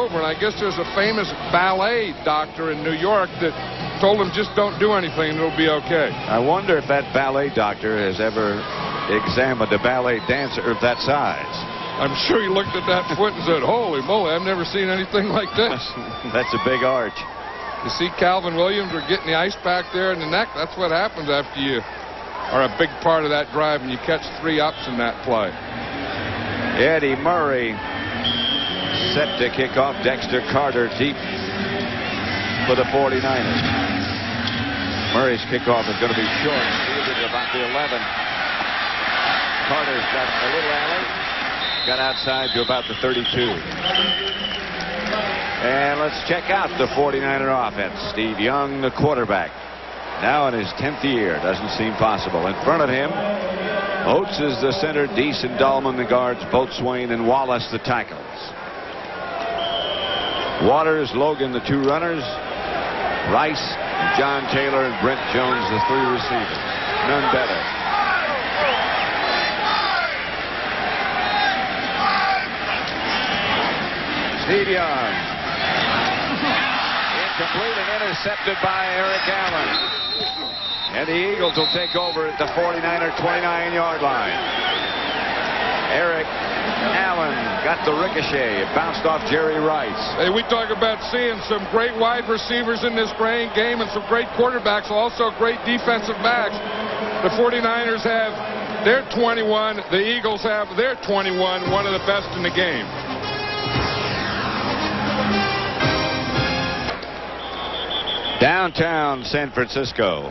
over. And I guess there's a famous ballet doctor in New York that told him just don't do anything and it'll be okay. I wonder if that ballet doctor has ever examined a ballet dancer of that size. I'm sure he looked at that foot and said, holy moly, I've never seen anything like this. That's a big arch. You see Calvin Williams are getting the ice back there in the neck. That's what happens after you are a big part of that drive and you catch 3 ups in that play. Eddie Murray set to kick off. Dexter Carter deep for the 49ers. Murray's kickoff is going to be short. Fielded at about the 11. Carter's got a little alley. Got outside to about the 32. And let's check out the 49er offense. Steve Young, the quarterback. Now in his 10th year. Doesn't seem possible. In front of him, Oates is the center. Deese and Dahlman the guards. Boatswain and Wallace the tackles. Waters, Logan the 2 runners. Rice, John Taylor, and Brent Jones the 3 receivers. None better. Steve Young. Incomplete and intercepted by Eric Allen. And the Eagles will take over at the 49er 29-yard line. Eric Allen got the ricochet. It bounced off Jerry Rice. Hey, we talk about seeing some great wide receivers in this game and some great quarterbacks, also great defensive backs. The 49ers have their 21. The Eagles have their 21, one of the best in the game. Downtown San Francisco,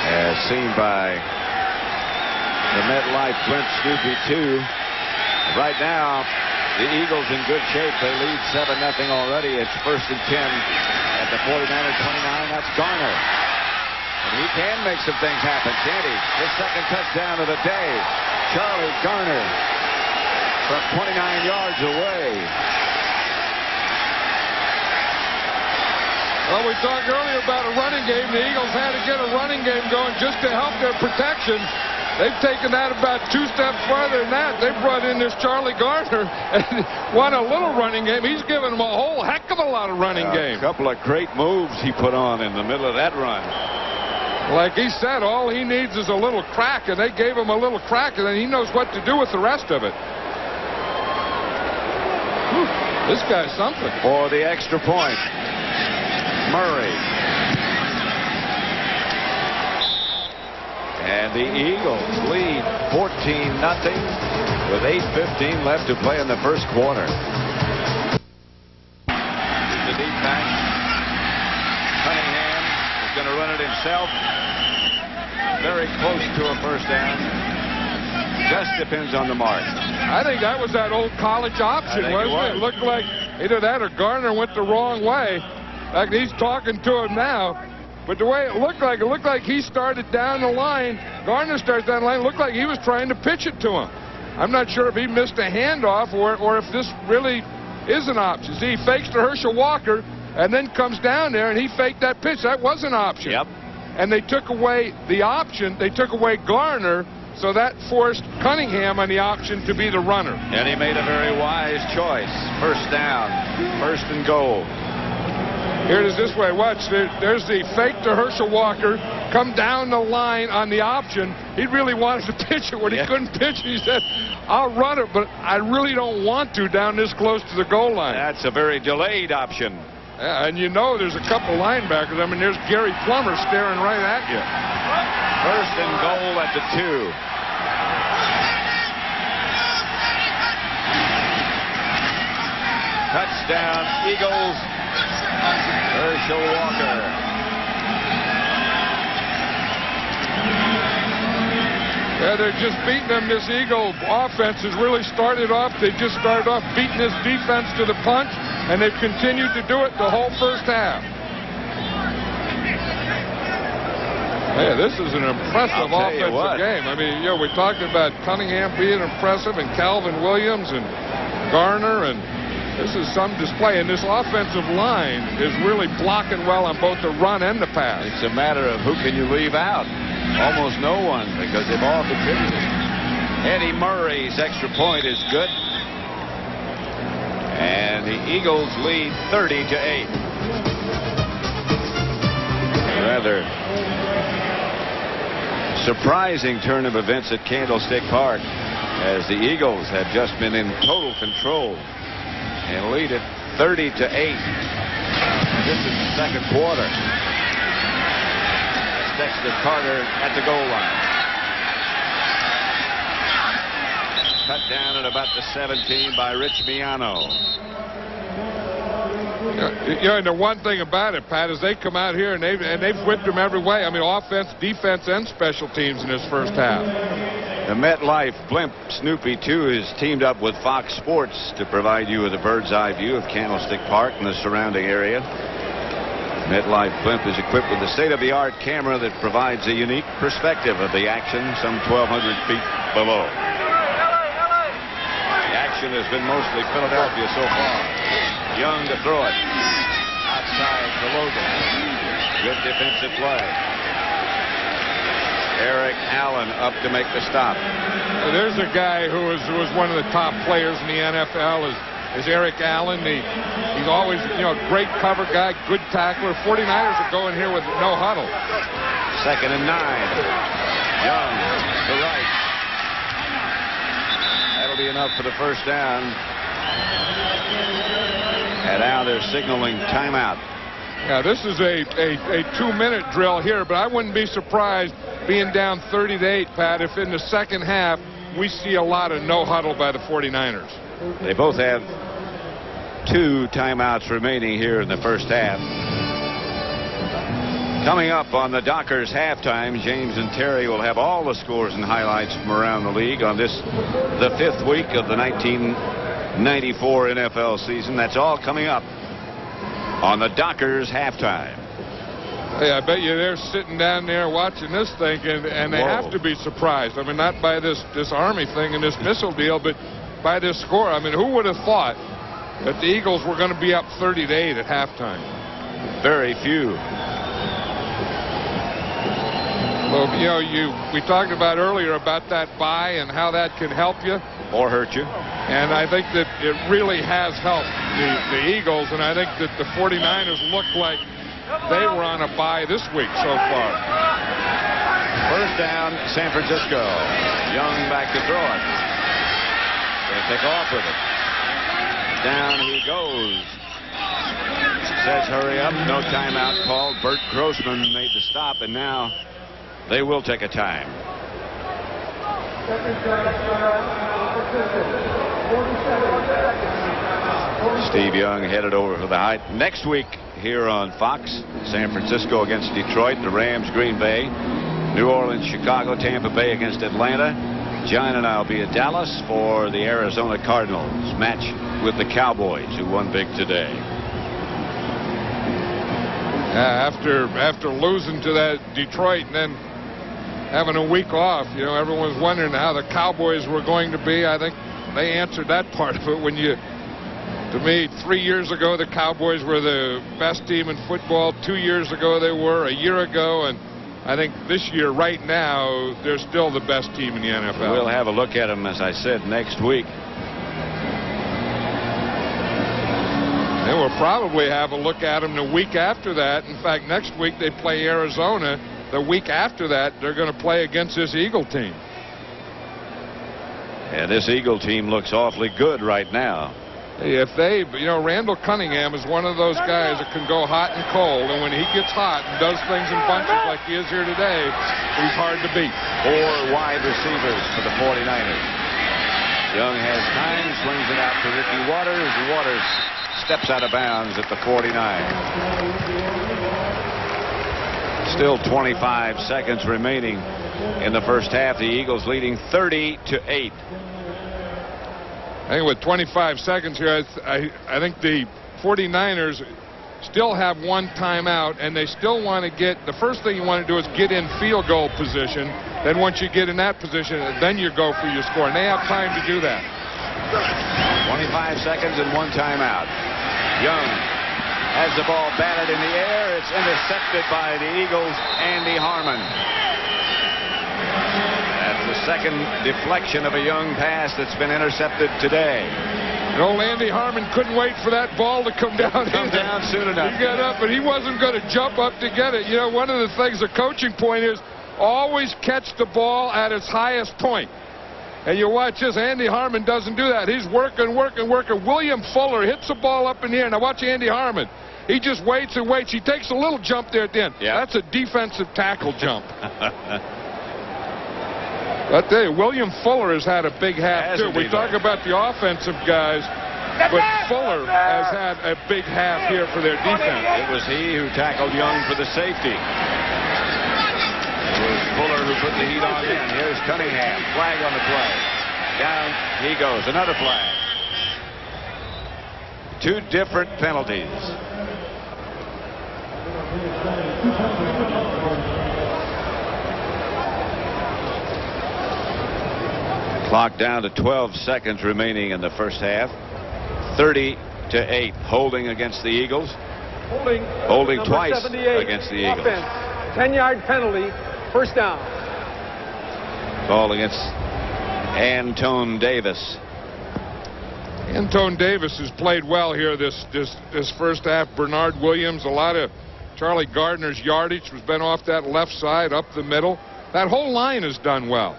as seen by the MetLife Brent Snoopy 2. Right now, the Eagles in good shape. They lead 7-0 already. It's 1st and 10 at the 49er 29. That's Garner. And he can make some things happen, can't he? His 2nd touchdown of the day. Charlie Garner from 29 yards away. Well, we talked earlier about a running game. The Eagles had to get a running game going just to help their protection. They've taken that about 2 steps farther than that. They brought in this Charlie Garner and won a little running game. He's given them a whole heck of a lot of running game. A couple of great moves he put on in the middle of that run. Like he said, all he needs is a little crack, and they gave him a little crack, and then he knows what to do with the rest of it. Whew, this guy's something. For the extra point, Murray. And the Eagles lead 14-0 with 8:15 left to play in the first quarter. The deep back. Cunningham is going to run it himself. Very close to a first down. Just depends on the mark. I think that was that old college option, wasn't it? It looked like either that or Garner went the wrong way. Like he's talking to him now. But the way it looked like he started down the line. Garner starts down the line. It looked like he was trying to pitch it to him. I'm not sure if he missed a handoff or if this really is an option. See, he fakes to Herschel Walker and then comes down there and he faked that pitch. That was an option. Yep. And they took away the option. They took away Garner. So that forced Cunningham on the option to be the runner. And he made a very wise choice. First down. 1st and goal. Here it is this way. Watch. There's the fake to Herschel Walker. Come down the line on the option. He really wanted to pitch it when he couldn't pitch it. He said, I'll run it, but I really don't want to down this close to the goal line. That's a very delayed option. Yeah, and you know there's a couple linebackers. I mean, there's Gary Plummer staring right at you. 1st and goal at the 2. Touchdown, Eagles. Herschel Walker. Yeah, they're just beating them. This Eagle offense has really started off. They just started off beating this defense to the punch, and they've continued to do it the whole first half. Yeah, this is an impressive offensive game. I mean, you know, we talked about Cunningham being impressive and Calvin Williams and Garner, and this is some display. And this offensive line is really blocking well on both the run and the pass. It's a matter of who can you leave out. Almost no one, because they've all contributed. Eddie Murray's extra point is good. and the Eagles lead 30-8. Rather surprising turn of events at Candlestick Park, as the Eagles had just been in total control and lead it 30-8. This is the second quarter. Dexter Carter at the goal line. Cut down at about the 17 by Rich Miano. And the one thing about it, Pat, is they come out here and they've whipped them every way. I mean, offense, defense, and special teams in this first half. The MetLife Blimp Snoopy 2 is teamed up with Fox Sports to provide you with a bird's eye view of Candlestick Park and the surrounding area. MetLife Blimp is equipped with a state-of-the-art camera that provides a unique perspective of the action some 1,200 feet below. The action has been mostly Philadelphia so far. Young to throw it. Outside to Logan. Good defensive play. Eric Allen up to make the stop. There's a guy who was one of the top players in the NFL is Eric Allen. He's always, great cover guy, good tackler. 49ers are going here with no huddle. 2nd and 9. Young to right. That'll be enough for the first down. And now they're signaling timeout. Yeah, this is a 2-minute drill here, but I wouldn't be surprised being down 30-8, Pat, if in the second half we see a lot of no huddle by the 49ers. They both have 2 timeouts remaining here in the first half. Coming up on the Dockers halftime, James and Terry will have all the scores and highlights from around the league on this, the 5th week of the 1994 NFL season. That's all coming up on the Dockers halftime. Hey, I bet you they're sitting down there watching this thing, and they have to be surprised. I mean, not by this Army thing and this missile deal, but by this score. I mean, who would have thought that the Eagles were going to be up 30-8 at halftime? Very few. Well, we talked about earlier about that bye and how that can help you or hurt you. And I think that it really has helped the Eagles, and I think that the 49ers look like they were on a bye this week so far. First down, San Francisco. Young back to throw it. Going to take off with it. Down he goes. Says hurry up. No timeout called. Bert Grossman made the stop, and now they will take a time. Steve Young headed over for the height. Next week here on Fox, San Francisco against Detroit, the Rams, Green Bay, New Orleans, Chicago, Tampa Bay against Atlanta. John and I will be at Dallas for the Arizona Cardinals match with the Cowboys, who won big today. After losing to that Detroit and then having a week off, everyone's wondering how the Cowboys were going to be. I think they answered that part of it when to me, 3 years ago, the Cowboys were the best team in football. 2 years ago, they were. A year ago, and I think this year, right now, they're still the best team in the NFL. We'll have a look at them, as I said, next week. And we'll probably have a look at them the week after that. In fact, next week they play Arizona. The week after that, they're going to play against this Eagle team. And this Eagle team looks awfully good right now. If Randall Cunningham is one of those guys that can go hot and cold, and when he gets hot and does things in bunches like he is here today, he's hard to beat. 4 wide receivers for the 49ers. Young has time, swings it out to Ricky Waters. Waters steps out of bounds at the 49. Still 25 seconds remaining in the first half. The Eagles leading 30-8. I think with 25 seconds here, I think the 49ers still have 1 timeout, and they still want to get, the first thing you want to do is get in field goal position. Then once you get in that position, then you go for your score, and they have time to do that. 25 seconds and 1 timeout. Young has the ball batted in the air. It's intercepted by the Eagles' Andy Harmon. That's the second deflection of a Young pass that's been intercepted today. And old Andy Harmon couldn't wait for that ball to come down. Come down soon enough. He got up, but he wasn't going to jump up to get it. You know, one of the things, the coaching point is always catch the ball at its highest point. And you watch this, Andy Harmon doesn't do that. He's working. William Fuller hits the ball up in the air. Now watch Andy Harmon. He just waits and waits. He takes a little jump there at the end. Yeah. That's a defensive tackle jump. I tell you, William Fuller has had a big half, too. We talk about the offensive guys, but Fuller has had a big half here for their defense. It was he who tackled Young for the safety. It was Fuller who put the heat on in. Here's Cunningham. Flag on the play. Down he goes. Another flag. 2 different penalties. Clock down to 12 seconds remaining in the first half. 30-8. Holding against the Eagles. Holding twice against the Eagles. 10-yard penalty. First down. Ball against Antone Davis. Antone Davis has played well here this first half. Bernard Williams, a lot of Charlie Gardner's yardage has been off that left side, up the middle. That whole line has done well.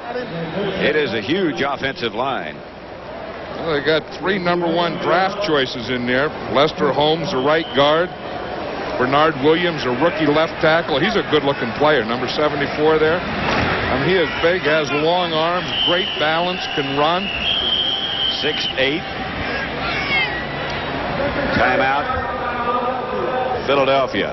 It is a huge offensive line. Well, they got 3 #1 draft choices in there. Lester Holmes, a right guard. Bernard Williams, a rookie left tackle. He's a good-looking player, number 74 there. He is big, has long arms, great balance, can run. 6'8". Timeout. Philadelphia.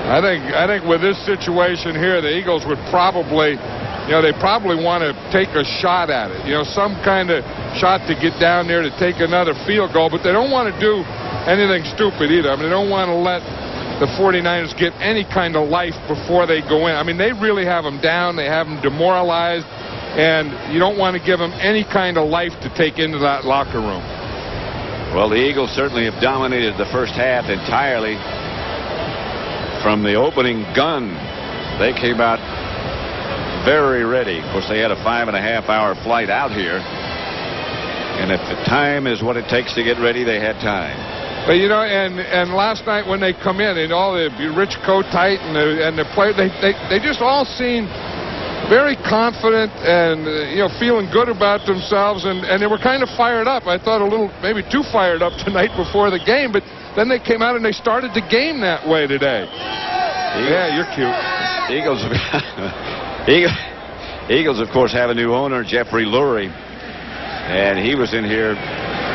I think with this situation here, the Eagles would probably, they probably want to take a shot at it. Some kind of shot to get down there to take another field goal, but they don't want to do anything stupid either. They don't want to let the 49ers get any kind of life before they go in. They really have them down. They have them demoralized, and you don't want to give them any kind of life to take into that locker room. Well, the Eagles certainly have dominated the first half entirely. From the opening gun, they came out very ready. Of course, they had a 5.5-hour flight out here. And if the time is what it takes to get ready, they had time. But, and last night when they come in, and all the Rich Kotite and the player, they just all seem very confident and, feeling good about themselves. And they were kind of fired up. I thought a little, maybe too fired up tonight before the game. But then they came out and they started the game that way today. Yeah, you're cute. Eagles, of course, have a new owner, Jeffrey Lurie. And he was in here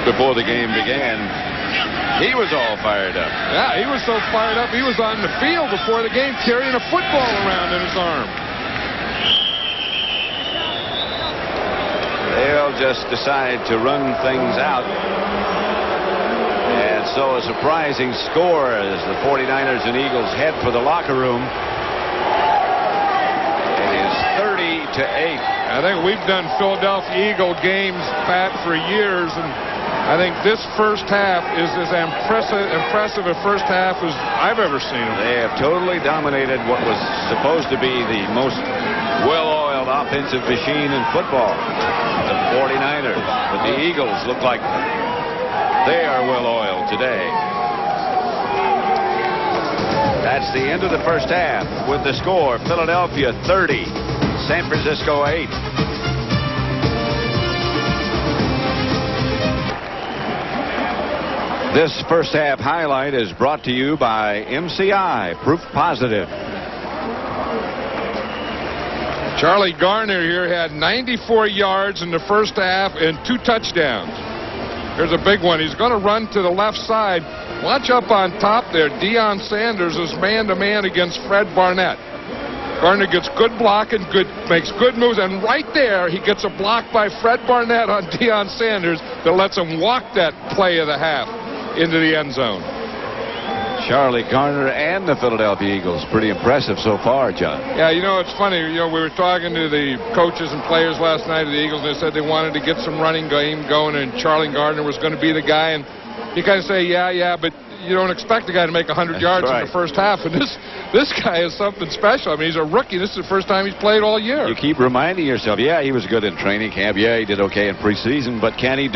before the game began. He was all fired up. Yeah, he was so fired up, he was on the field before the game carrying a football around in his arm. They'll just decide to run things out. And so a surprising score as the 49ers and Eagles head for the locker room. It is 30-8. I think we've done Philadelphia Eagle games, Pat, for years, and I think this first half is as impressive a first half as I've ever seen them. They have totally dominated what was supposed to be the most well-oiled offensive machine in football, the 49ers. But the Eagles look like they are well-oiled today. That's the end of the first half with the score, Philadelphia 30, San Francisco 8. This first half highlight is brought to you by MCI, proof positive. Charlie Garner here had 94 yards in the first half and 2 touchdowns. Here's a big one. He's going to run to the left side. Watch up on top there. Deion Sanders is man-to-man against Fred Barnett. Garner gets good blocking, makes good moves, and right there he gets a block by Fred Barnett on Deion Sanders that lets him walk that play of the half into the end zone. Charlie Garner and the Philadelphia Eagles, pretty impressive so far, John. Yeah, it's funny. We were talking to the coaches and players last night of the Eagles, and they said they wanted to get some running game going, and Charlie Garner was going to be the guy. And you kind of say, yeah, but you don't expect a guy to make 100 yards in the first half. And this guy is something special. I mean, he's a rookie. This is the first time he's played all year. You keep reminding yourself, yeah, he was good in training camp. Yeah, he did okay in preseason, but can he do